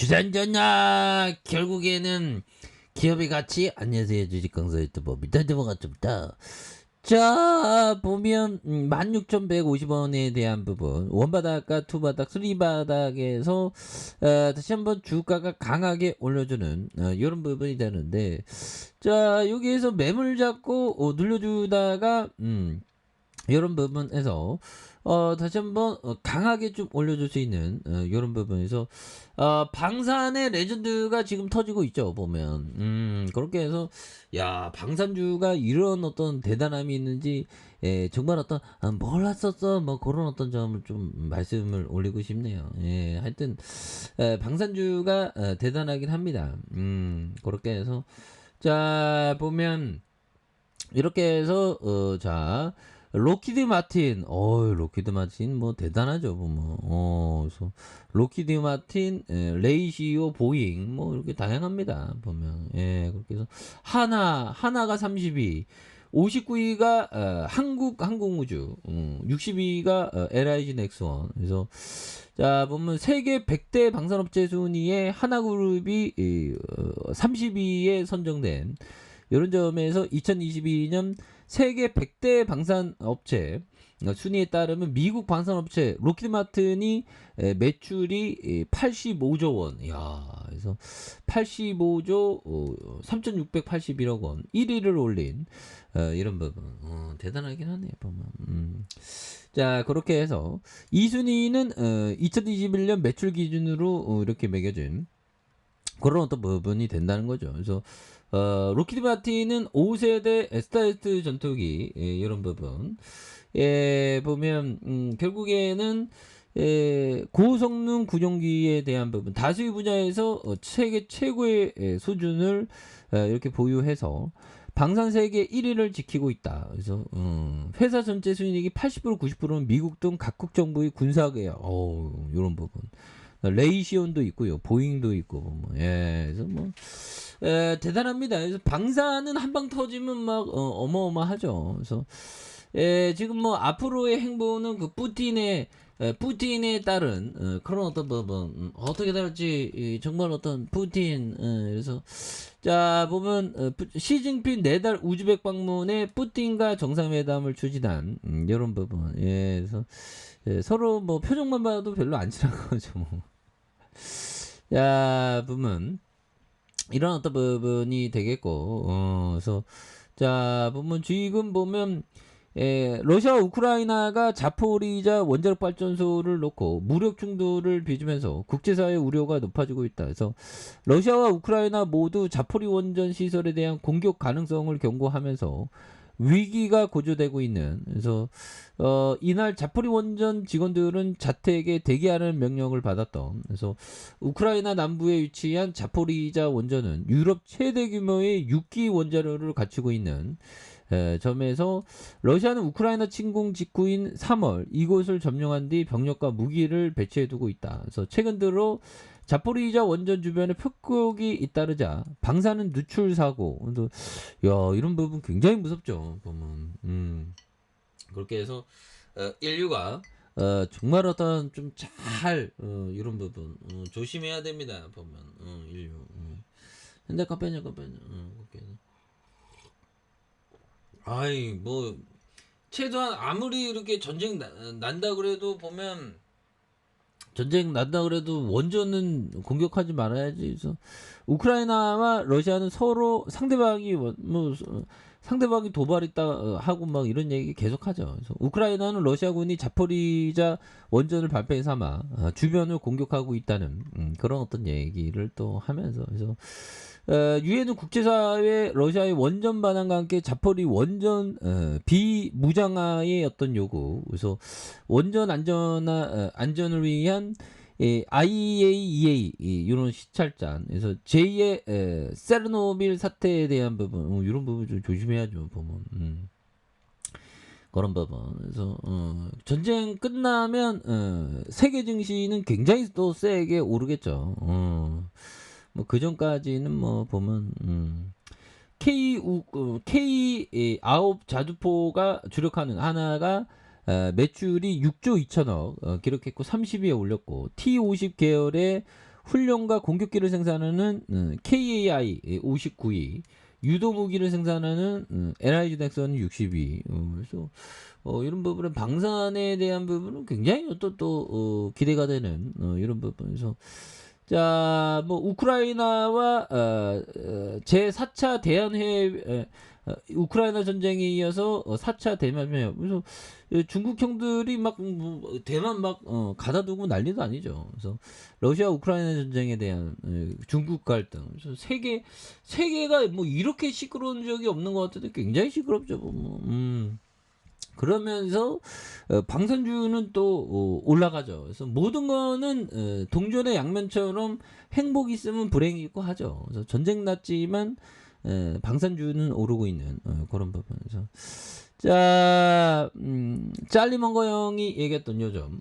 주전전야 결국에는 기업의 가치. 안녕하세요, 주식강사 유튜버 미타드버가 좀다. 자, 보면 16,150원에 대한 부분, 원바닥과 투바닥, 쓰리바닥에서 다시 한번 주가가 강하게 올려주는 이런 부분이 되는데, 자, 여기에서 매물 잡고 눌러주다가 이런 부분에서 다시 한번 강하게 좀 올려줄 수 있는 이런 부분에서 방산의 레전드가 지금 터지고 있죠. 보면 그렇게 해서 야, 방산주가 이런 어떤 대단함이 있는지 정말 어떤 몰랐었어 뭐 그런 어떤 점을 좀 말씀을 올리고 싶네요. 하여튼 방산주가 대단하긴 합니다. 그렇게 해서 자, 보면 이렇게 해서 자, 로키드 마틴, 로키드 마틴 뭐 대단하죠, 보면. 그래서 로키드 마틴, 레이시오, 보잉 뭐 이렇게 다양합니다, 보면. 그렇게 해서 하나가 32, 59위가 한국우주, 62위가 LIG 넥스원. 그래서 자, 보면 세계 100대 방산업체 순위에 하나그룹이 30위에 선정된 이런 점에서 2022년 세계 100대 방산업체 순위에 따르면 미국 방산업체 로키드 마틴이 매출이 85조 원. 이야, 그래서 85조 3,681억 원 1위를 올린 이런 부분. 대단하긴 하네요, 보면. 자, 그렇게 해서 이 순위는 2021년 매출 기준으로 이렇게 매겨진 그런 어떤 부분이 된다는 거죠. 그래서 로키드 마틴은 5세대 스타일트 전투기 이런 부분 보면 결국에는 고성능 구정기에 대한 부분 다수의 분야에서 세계 최고의 수준을 이렇게 보유해서 방산 세계 1위를 지키고 있다. 그래서 회사 전체 순이익이 80% 90%는 미국 등 각국 정부의 군사계약 이런 부분. 레이시온도 있고요, 보잉도 있고, 뭐, 그래서 뭐, 대단합니다. 그래서 방사는 한 방 터지면 막, 어마어마하죠. 그래서, 지금 뭐, 앞으로의 행보는 그 푸틴에 따른, 그런 어떤 부분, 어떻게 될지, 정말 어떤 푸틴, 그래서, 자, 보면, 시진핑 4달 우즈벡 방문에 푸틴과 정상회담을 추진한, 이런 부분, 그래서, 서로 뭐, 표정만 봐도 별로 안 친한 거죠, 뭐. 야, 보면 이런 어떤 부분이 되겠고, 그래서 자, 보면 지금 보면 러시아와 우크라이나가 자포리자 원자력 발전소를 놓고 무력 충돌을 빚으면서 국제사회 우려가 높아지고 있다. 그래서 러시아와 우크라이나 모두 자포리 원전 시설에 대한 공격 가능성을 경고하면서 위기가 고조되고 있는. 그래서 이날 자포리 원전 직원들은 자택에 대기하는 명령을 받았던. 그래서 우크라이나 남부에 위치한 자포리자 원전은 유럽 최대 규모의 6기 원자로를 갖추고 있는 점에서 러시아는 우크라이나 침공 직후인 3월 이곳을 점령한 뒤 병력과 무기를 배치해두고 있다. 그래서 최근 들어 자포리자 원전 주변에 폭격이 잇따르자 방사능 누출 사고. 야, 이런 부분 굉장히 무섭죠, 보면. 그렇게 해서 인류가 정말 어떤 좀 잘 이런 부분 조심해야 됩니다, 보면. 인류. 근데 깜빡이야. 아이, 뭐 최소한 아무리 이렇게 전쟁 난다 그래도 보면, 전쟁 난다 그래도 원전은 공격하지 말아야지. 그래서 우크라이나와 러시아는 서로 상대방이 도발했다 하고 막 이런 얘기 계속하죠. 그래서 우크라이나는 러시아군이 자포리자 원전을 발표해 삼아 주변을 공격하고 있다는 그런 어떤 얘기를 또 하면서. 그래서 유엔은 국제사회 러시아의 원전 반환과 함께 자포리 원전 비무장화의 어떤 요구. 그래서 원전 안전을 위한 IAEA 이런 시찰장. 그래서 제2의 세르노빌 사태에 대한 부분, 이런 부분 좀 조심해야죠, 보면. 그런 부분. 그래서 전쟁 끝나면 세계 증시는 굉장히 또 세게 오르겠죠. 뭐 그 전까지는 뭐 보면 K 아홉 자주포가 주력하는 하나가 매출이 6조 2천억 기록했고 30위에 올렸고, T50 계열의 훈련과 공격기를 생산하는 KAI 59위, 유도 무기를 생산하는 LIG 넥슨 60위. 그래서 이런 부분은 방산에 대한 부분은 굉장히 또 기대가 되는 이런 부분에서 자, 뭐 우크라이나와 제 4차 대한해 우크라이나 전쟁에 이어서 4차 대만해협. 그래서 중국 형들이 막 대만 막 가다 두고 난리도 아니죠. 그래서 러시아 우크라이나 전쟁에 대한 중국 갈등. 그래서 세계가 뭐 이렇게 시끄러운 적이 없는 것 같은데 굉장히 시끄럽죠. 뭐. 그러면서 방산주는 또 올라가죠. 그래서 모든 거는 동전의 양면처럼 행복이 있으면 불행이 있고 하죠. 그래서 전쟁 났지만 방산주는 오르고 있는 그런 부분에서 자 짤리먼거 형이 얘기했던 요점.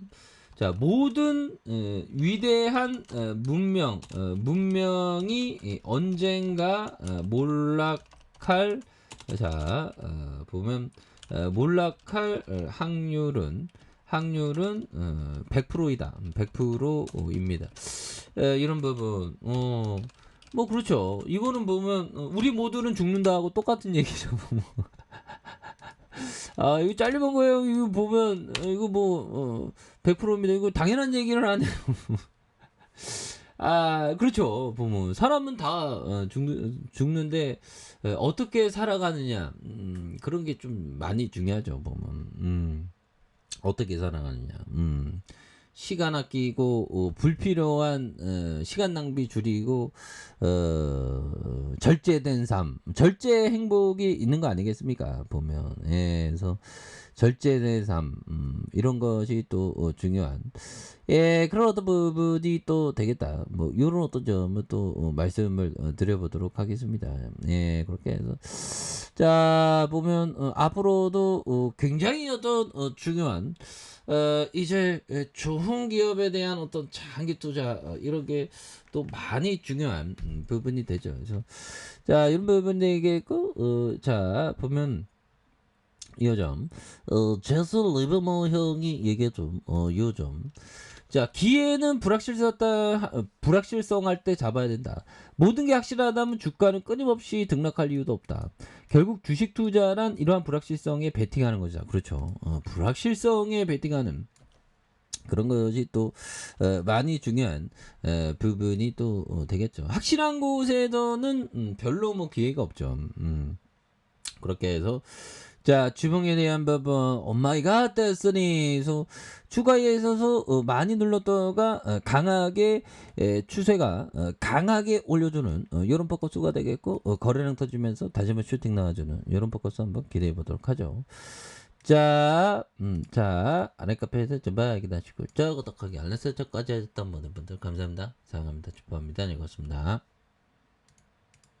자 모든 위대한 문명이 언젠가 몰락할 자 보면 몰락할 확률은 100%이다. 100%입니다. 이런 부분. 뭐 그렇죠. 이거는 보면 우리 모두는 죽는다하고 똑같은 얘기죠. 아, 이거 잘려본 거예요. 이거 보면 이거 뭐 100%입니다. 이거 당연한 얘기를 하네요. 아, 그렇죠. 보면 사람은 다 죽는데 어떻게 살아가느냐 그런 게 좀 많이 중요하죠. 보면 어떻게 살아가느냐. 시간 아끼고 불필요한 시간 낭비 줄이고 절제된 삶, 절제 행복이 있는 거 아니겠습니까? 보면 그래서 절제된 삶 이런 것이 또 중요한 그런 어떤 부분이 또 되겠다. 뭐 이런 어떤 점을 또 말씀을 드려보도록 하겠습니다. 그렇게 해서 자 보면 앞으로도 굉장히 어떤 중요한 이제 좋은 기업에 대한 어떤 장기 투자 이런 게 또 많이 중요한 부분이 되죠. 그래서 자 이런 부분 얘기했고 자 보면 요점 제스 리버머 형이 얘기해준 요점 자 기회는 불확실성할 때 잡아야 된다. 모든 게 확실하다면 주가는 끊임없이 등락할 이유도 없다. 결국 주식 투자란 이러한 불확실성에 베팅하는 거죠. 그렇죠. 불확실성에 베팅하는 그런 것이 또 많이 중요한 부분이 또 되겠죠. 확실한 곳에서는 별로 뭐 기회가 없죠. 그렇게 해서 자 주봉에 대한 부분 오마이갓 됐으니 그래서 추가에 있어서 많이 눌렀다가 강하게 추세가 강하게 올려주는 이런 포커스가 되겠고 거래량 터지면서 다시 한번 슈팅 나와주는 이런 포커스 한번 기대해 보도록 하죠. 자 아랫카페에서 좀 봐야겠다 하시고 구독하기 알람 설정까지 하셨던 모든 분들 감사합니다. 사랑합니다. 축복합니다. 읽었습니다.